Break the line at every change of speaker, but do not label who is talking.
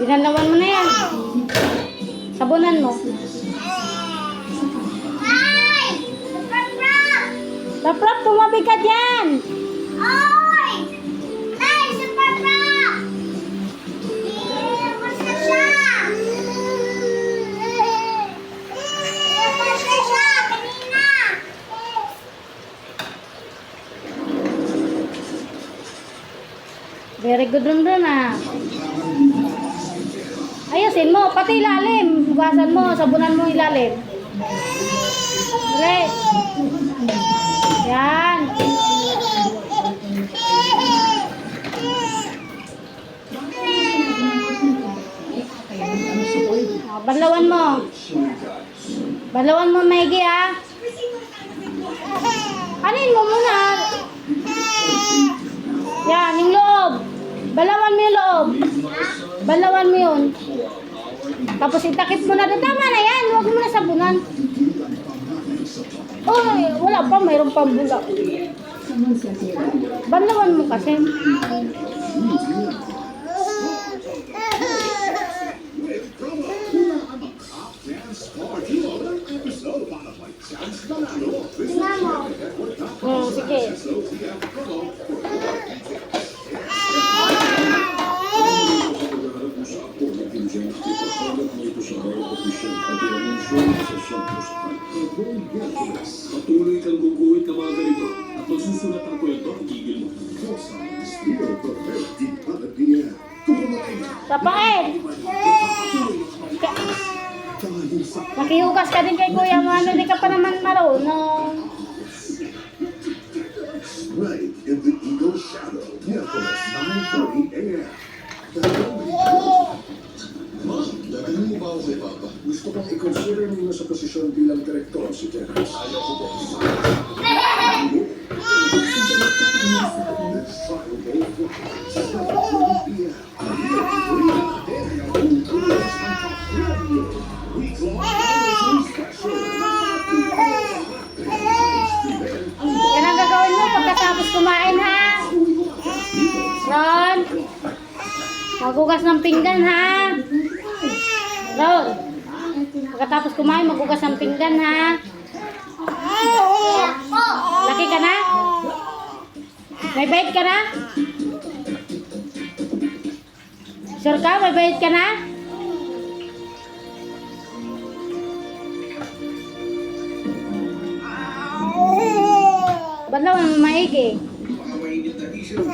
Ginalawan mo na yan. Sabunan mo.
Ay! Saprap!
Saprap, tumabi ka dyan.
Oy! Ay, saprap! Basta siya! Basta siya! Kanina!
Very good rin ah. Ayusin mo, pati ilalim. Hugasan mo, sabunan mo ilalim. Dali. Yan. Banlawan mo. Banlawan mo maigi ah. Anin mo muna. Yan, yung loob. Balawan mo yung loob. Balawan mo yun. Tapos itakip mo na doon. Tama na yan. Huwag mo na sabunan. Oh, wala pa. Mayroon pang bula. Balawan mo kasi. Sige.
Patuloy kang guguhit ng mga ganito at magsusulat ang kwento ang gigil mo.
Tapain! Makihugas ka din kay Kuya mo. Ano, di ka pa naman marunong.
Right in the Eagle Shadow, Miyerkules 9:30 a.m. Ma, dalagan mo ba ako kay Papa? Gusto kong i-consider niyo sa posisyon bilang direktor si Janice. Ayaw ko po. This Friday, sa 7:30 p.m.
Yan ang gagawin mo pagkatapos kumain ha. Ron, maghugas ng pinggan ha. Ron, pagkatapos kumain maghugas ng pinggan ha. Laki ka na? May bayad ka na? Sure ka? May bayad ka na? Ba't naman maigi?
Mga mainit na issue.